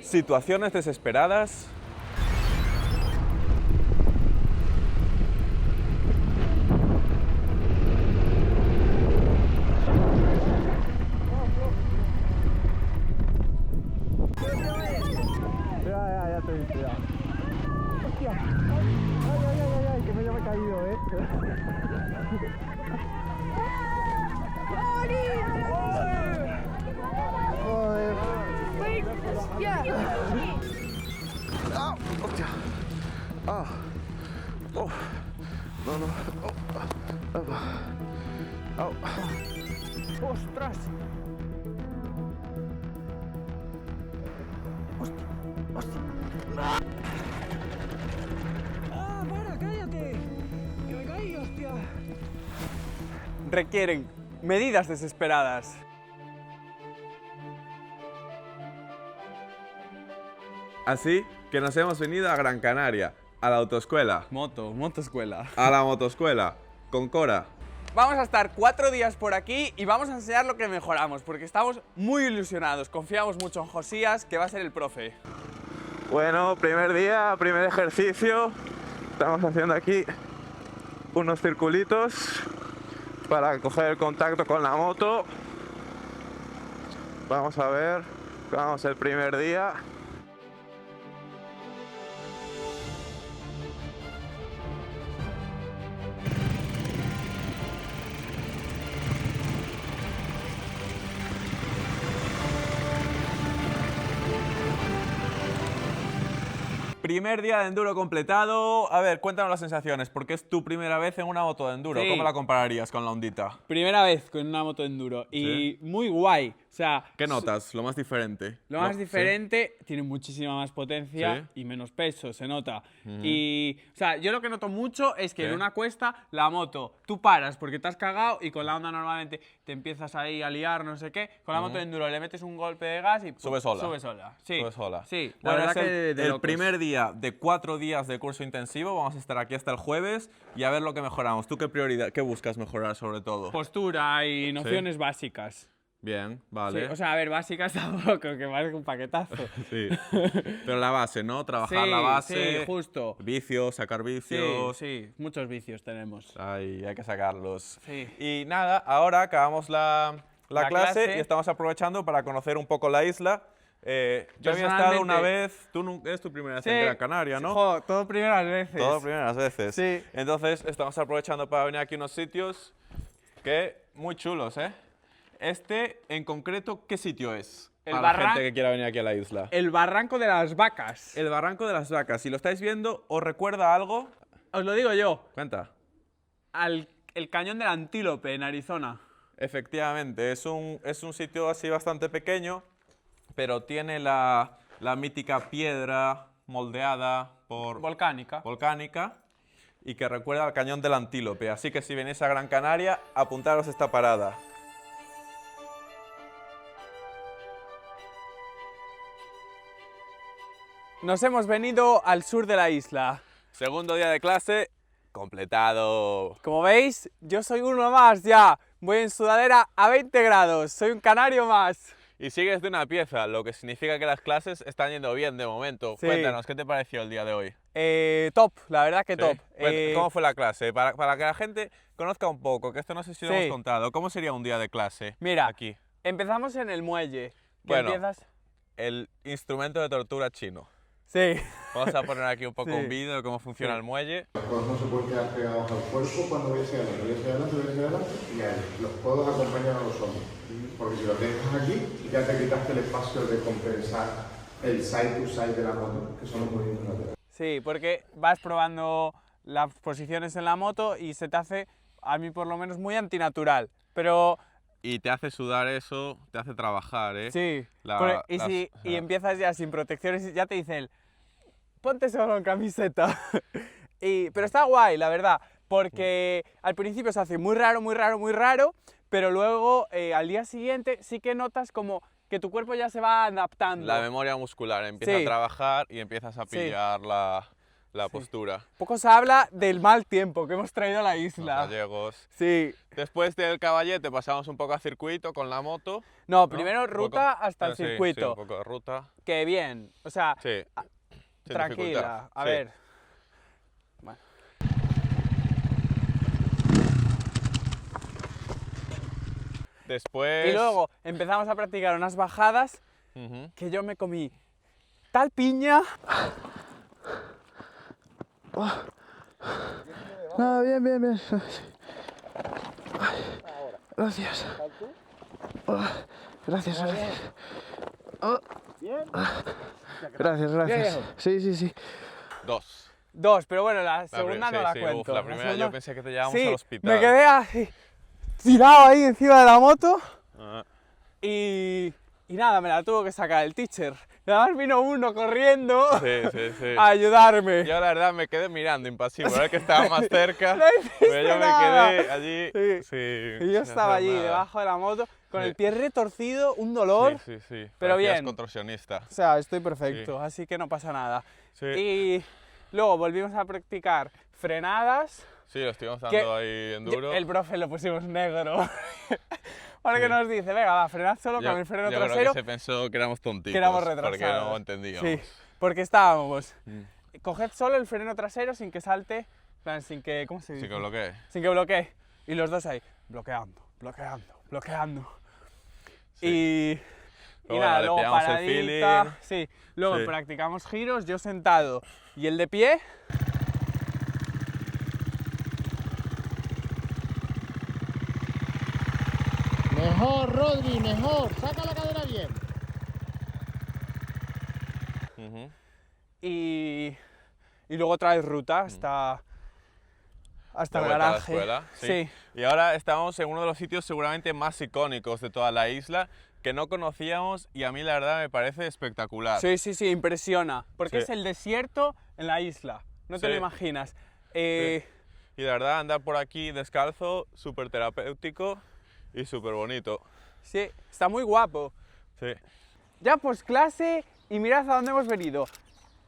situaciones desesperadas. Ya te he visto ya. Hostia. Ay, que me he caído, Joder. ¡Ah! ¡Hostia! ¡Ah! ¡Oh! No, no. ¡Oh! ¡Oh! ¡Ostras! ¡Hostia! ¡Ah, para! ¡Cállate! ¡Que me caí, hostia! Requieren medidas desesperadas. Así que nos hemos venido a Gran Canaria, a la autoescuela. Motoescuela. A la motoscuela, con Cora. Vamos a estar 4 días por aquí y vamos a enseñar lo que mejoramos, porque estamos muy ilusionados. Confiamos mucho en Josías, que va a ser el profe. Bueno, primer día, primer ejercicio. Estamos haciendo aquí unos circulitos para coger el contacto con la moto. Vamos a ver, vamos el primer día. Primer día de enduro completado. A ver, cuéntanos las sensaciones, porque es tu primera vez en una moto de enduro. Sí. ¿Cómo la compararías con la Hondita? Primera vez con una moto enduro y muy guay. O sea, ¿Qué notas? Lo más diferente. lo más ¿Sí? diferente, tiene muchísima más potencia Sí. y menos peso, se nota. Y, o sea, yo lo que noto mucho es que ¿Qué? en una cuesta, la moto, tú paras porque te has cagado y con la Honda normalmente te empiezas ahí a liar, no sé qué. Con la moto de enduro le metes un golpe de gas y ¡pum! Sube sola. Sube sola. Sí. Sube sola. Sí, la Bueno, verdad es que de el locos. primer día de 4 días de curso intensivo. Vamos a estar aquí hasta el jueves y a ver lo que mejoramos. ¿Tú qué buscas mejorar sobre todo? Postura y nociones básicas. Bien, Sí, vale. o sea, a ver, básicas tampoco, que parece un paquetazo. Sí. Pero la base, ¿no? Trabajar Sí, la base. sí, justo. Vicios, sacar Sí, vicios. sí, muchos vicios tenemos. Ay, hay que sacarlos. Sí. Y nada, ahora acabamos la La clase clase. y estamos aprovechando para conocer un poco la isla. Yo había estado una vez, es tu primera vez en Gran Canaria, ¿no? Jo, todo primeras veces. Todo primeras veces. Sí. Entonces estamos aprovechando para venir aquí a unos sitios que muy chulos, ¿eh? Este, en concreto, ¿qué sitio es? El Para la barran- gente que quiera venir aquí a la isla. El Barranco de las Vacas. El Barranco de las Vacas. Si lo estáis viendo, ¿os recuerda algo? Os lo digo yo, Cuenta. el Cañón del Antílope en Arizona. Efectivamente, es un sitio así bastante pequeño, pero tiene la mítica piedra moldeada volcánica y que recuerda al Cañón del Antílope. Así que si venís a Gran Canaria, apuntaros esta parada. Nos hemos venido al sur de la isla. Segundo día de clase, completado. Como veis, yo soy uno más ya. Voy en sudadera a 20 grados. Soy un canario más. Y sigues de una pieza, lo que significa que las clases están yendo bien de momento. Sí. Cuéntanos, ¿qué te pareció el día de hoy? Top, la verdad que ¿Sí? top. ¿Cómo fue la clase? Para que la gente conozca un poco, que esto no sé si lo Sí. hemos contado. ¿Cómo sería un día de clase Mira, aquí? empezamos en el muelle. Que Bueno. empiezas... El instrumento de tortura chino. Sí. Vamos a poner aquí un poco Sí. un vídeo de cómo funciona Sí. el muelle. Los codos no se pueden quedar pegados al cuerpo cuando voy hacia adelante. Voy hacia adelante, voy hacia adelante y ahí. Los codos acompañan a los hombros. Porque si los dejas aquí, ya te quitaste el espacio de compensar el side to side de la moto, que son los movimientos laterales. Sí, porque vas probando las posiciones en la moto y se te hace, a mí por lo menos, muy antinatural. Pero Y te hace sudar eso, te hace trabajar, ¿eh? sí, La- y, las- y empiezas ya sin protecciones y ya te dicen, ponte solo en camiseta. Pero está guay, la verdad, porque al principio se hace muy raro, muy raro, muy raro, pero luego al día siguiente sí que notas como que tu cuerpo ya se va adaptando. La memoria muscular empieza Sí. a trabajar y empiezas a Sí. pillar la la postura. Poco se habla del mal tiempo que hemos traído a la isla. Los gallegos. Sí. Después del Caballete pasamos un poco a circuito con la moto. No, primero ruta Un poco. hasta el Sí, circuito. Sí, un poco de ruta. Que bien, o sea, Sí. Sin tranquila. dificultad. A Sí. ver. Bueno. Después... Y luego empezamos a practicar unas bajadas Ujú. que yo me comí tal piña. No, bien, bien, bien. Ay, gracias. Gracias, gracias. Gracias, gracias. Sí, sí, sí. 2. Dos, pero bueno, la La segunda pri- no sí, la sí, cuento. uf, la primera segunda- yo pensé que te llevábamos Sí, al hospital. me quedé así, tirado ahí encima de la moto Ah, y nada, me la tuvo que sacar el teacher. Y además vino uno corriendo sí, sí, sí. a ayudarme. Yo la verdad me quedé mirando impasivo, era el que estaba más cerca. No hiciste Pero yo me nada. quedé allí. Sí. Sí, Y yo sin estaba hacer allí nada. debajo de la moto con Sí. el pie retorcido, un dolor. Sí, sí, sí. pero Parecías bien. contorsionista. O sea, estoy perfecto, Sí. así que no pasa nada. Sí. Y luego volvimos a practicar frenadas. Sí, lo estuvimos que dando ahí en duro. El profe lo pusimos negro. Porque Sí. nos dice, venga, va, frenad solo con el freno yo creo trasero. que se pensó que éramos tontitos. Que éramos Porque retrasados. no entendíamos. Sí, porque estábamos. Mm. Coged solo el freno trasero sin que salte, en plan, sin que, ¿cómo se dice? Sí, que bloqueé. Sin que bloquee. Y los dos ahí, bloqueando, bloqueando, bloqueando. Y Pero nada, bueno, le luego pillamos el paradita. feeling. Sí, luego Sí. practicamos giros, yo sentado y el de pie. Mejor, Rodri, mejor. Saca la cadera bien. Ujú. Y luego otra vez ruta hasta De el vuelta a la garaje. escuela, Sí. Y ahora estamos en uno de los sitios seguramente más icónicos de toda la isla, que no conocíamos y a mí la verdad me parece espectacular. Sí, sí, sí, impresiona. Porque Sí. es el desierto en la isla. No te Sí. lo imaginas. Y la verdad andar por aquí descalzo, súper terapéutico y súper bonito. Sí, está muy guapo. Sí. Ya pues clase y mirad a dónde hemos venido.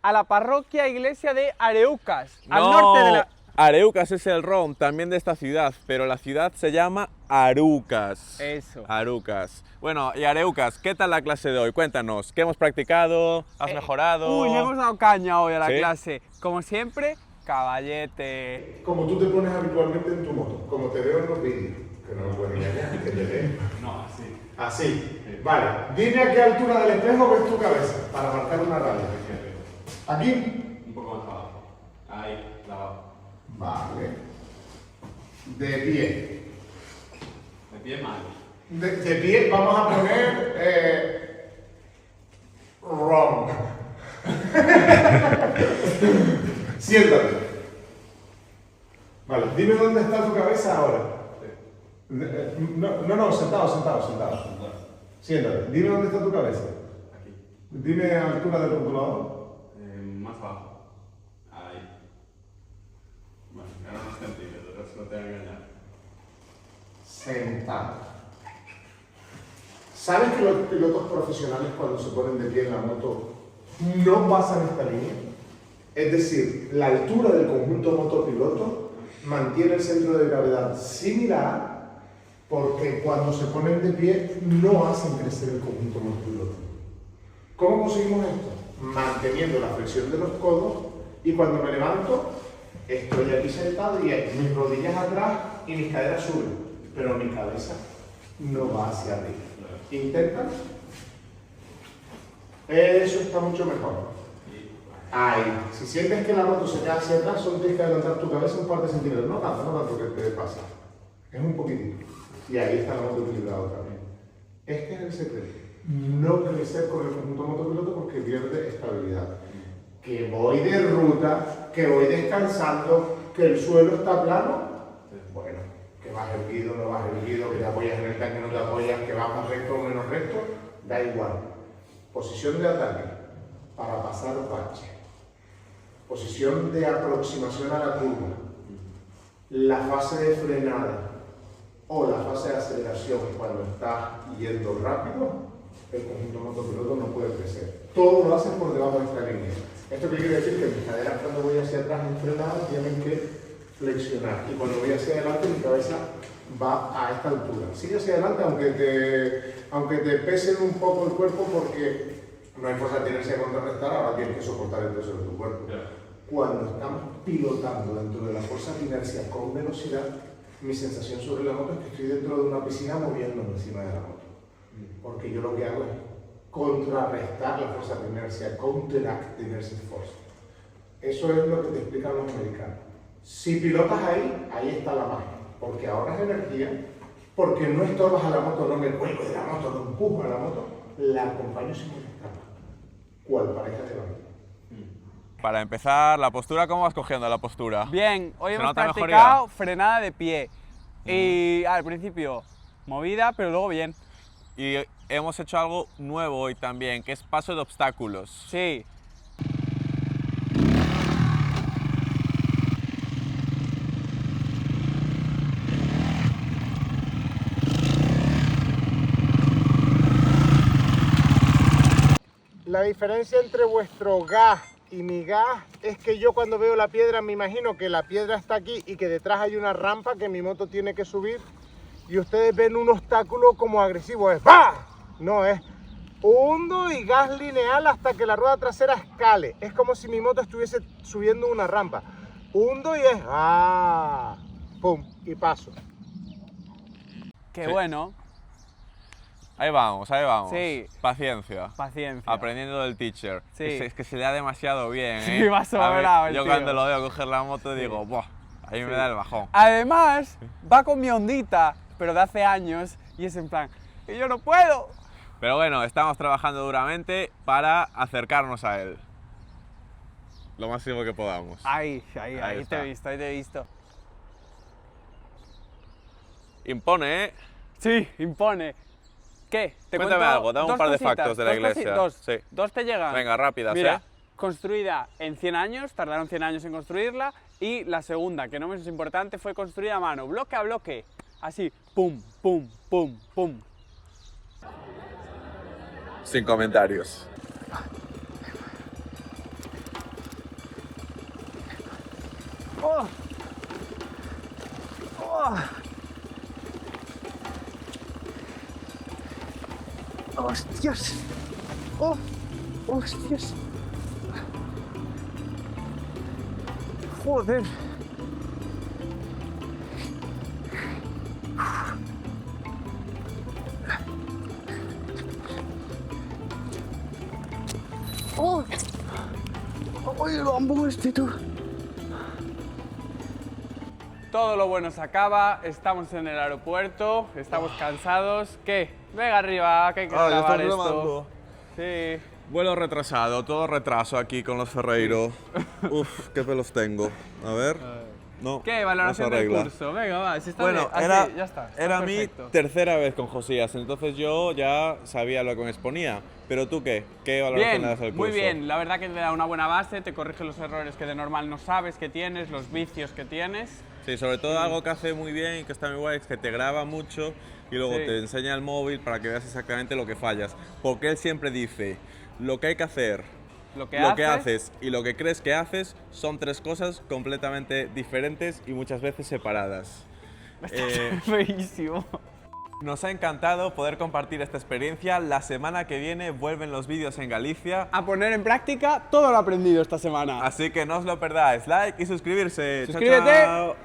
A la parroquia iglesia de Areucas, al norte de la... Areucas es el rom también de esta ciudad, pero la ciudad se llama Arucas. Eso. Arucas. Bueno, y Areucas, ¿qué tal la clase de hoy? Cuéntanos, ¿qué hemos practicado? ¿Has mejorado? Uy, le hemos dado caña hoy a la ¿Sí? clase. Como siempre, caballete. Como tú te pones habitualmente en tu moto, como te veo en los vídeos, que no lo pueden engañar, que te ven. No, así. Así. Vale. Dime a qué altura del espejo ves tu cabeza para marcar una raya. Aquí. Un poco más abajo. Ahí, clavado. Vale. De pie. De pie mal. De pie vamos a poner wrong. Siéntate. Vale, dime dónde está tu cabeza ahora. No, sentado. Siéntate. Dime dónde está tu cabeza. Aquí. Dime a altura del rotulador. Más abajo. Ahí. Bueno, eran unos centímetros, no te voy a engañar. Sentado. ¿Sabes que los pilotos profesionales cuando se ponen de pie en la moto no pasan esta línea? Es decir, la altura del conjunto motopiloto mantiene el centro de gravedad similar porque cuando se ponen de pie no hacen crecer el conjunto motopiloto. ¿Cómo conseguimos esto? Manteniendo la flexión de los codos y cuando me levanto estoy aquí sentado y mis rodillas atrás y mis caderas suben, pero mi cabeza no va hacia arriba. Intenta. Eso está mucho mejor. Ahí. Si sientes que la moto se queda hacia atrás, solo tienes que adelantar tu cabeza un par de centímetros. No tanto que te pasa. Es un poquitito. Y ahí está la moto equilibrada también. Este es el secreto. No crecer con el conjunto motopiloto porque pierde estabilidad. Que voy de ruta, que voy descansando, que el suelo está plano. Bueno, que vas erguido, no vas erguido, que te apoyas en el tanque, no te apoyas, que vas más recto o menos recto, da igual. Posición de ataque para pasar bache. Posición de aproximación a la curva. La fase de frenada o la fase de aceleración cuando estás yendo rápido, el conjunto motopiloto no puede crecer. todo lo haces por debajo de esta línea. ¿Esto qué quiere decir? Que mis caderas cuando voy hacia atrás en frenada tienen que flexionar y cuando voy hacia adelante mi cabeza va a esta altura. Sigue hacia adelante aunque te pesen un poco el cuerpo porque no hay fuerza de inercia contrarrestar, ahora tienes que soportar el peso de tu cuerpo. Cuando estamos pilotando dentro de la fuerza de inercia con velocidad, mi sensación sobre la moto es que estoy dentro de una piscina moviéndome encima de la moto. Porque yo lo que hago es contrarrestar la fuerza de inercia, counteract the inertia force. Eso es lo que te explican los americanos. Si pilotas ahí, ahí está la magia. Porque ahorras energía, porque no estorbas a la moto, no me cuelgo de la moto, no empujo a la moto, la acompaño sin que escapa. ¿Cuál pareja te va? Para empezar, la postura, ¿cómo vas cogiendo la postura? Bien, hoy ¿Se hemos nota practicado mejoría? frenada de pie. Y al principio movida, pero luego bien. Y hemos hecho algo nuevo hoy también, que es paso de obstáculos. Sí. La diferencia entre vuestro gas y mi gas es que yo cuando veo la piedra me imagino que la piedra está aquí y que detrás hay una rampa que mi moto tiene que subir y ustedes ven un obstáculo como agresivo, es ¡bah! No, es hundo y gas lineal hasta que la rueda trasera escale. Es como si mi moto estuviese subiendo una rampa. Hundo y es ¡ah! ¡Pum! Y paso. Qué Sí. bueno. Ahí vamos, ahí vamos. Sí. Paciencia. Paciencia. Aprendiendo del teacher. Sí. Es que se le da demasiado bien, Sí, ¿eh? va sobrado el Yo tío. cuando lo veo coger la moto digo, ¡buah! Ahí me da el bajón. Además, va con mi ondita, pero de hace años, y es en plan, y yo no puedo. Pero bueno, estamos trabajando duramente para acercarnos a él. Lo máximo que podamos. Ahí te está. he visto, ahí te he visto. Impone, ¿eh? Sí, impone. ¿Qué? ¿Te Cuéntame cuento algo, dame un dos par de cositas? factos de la Dos cosi- iglesia. Dos, Sí. dos te llegan. Venga, rápidas, Mira, ¿eh? construida en 100 años, tardaron 100 años en construirla, y la segunda, que no menos importante, fue construida a mano, bloque a bloque, así, pum, pum, pum, pum. Sin comentarios. ¡Oh! ¡Oh! ¡Hostias! ¡Oh! ¡Hostias! ¡Joder! ¡Oh! ¡Oh, el bambú este, tú! Todo lo bueno se acaba, estamos en el aeropuerto, estamos cansados. ¿Qué? Venga arriba, que hay que grabar esto. Sí. Vuelo retrasado, todo retraso aquí con los Ferreiro. Uf, qué pelos tengo. A ver. No, ¿Qué? no se Valoración del arregla. curso. Venga, va, si está Bueno, bien. Así, era, ya está. era mi perfecto. tercera vez con Josías, entonces yo ya sabía lo que me exponía. Pero tú, ¿qué? ¿Qué valoración le das al Bien, curso? muy bien. La verdad que te da una buena base, te corrige los errores que de normal no sabes que tienes, los vicios que tienes. Sí, sobre todo algo que hace muy bien y que está muy guay es que te graba mucho y luego Sí. te enseña el móvil para que veas exactamente lo que fallas. Porque él siempre dice, lo que hay que hacer, Lo que, lo que haces y lo que crees que haces son tres cosas completamente diferentes y muchas veces separadas. Feísimo. Nos ha encantado poder compartir esta experiencia. La semana que viene vuelven los vídeos en Galicia. A poner en práctica todo lo aprendido esta semana. Así que no os lo perdáis. Like y suscribirse. Chao, Suscríbete. chao.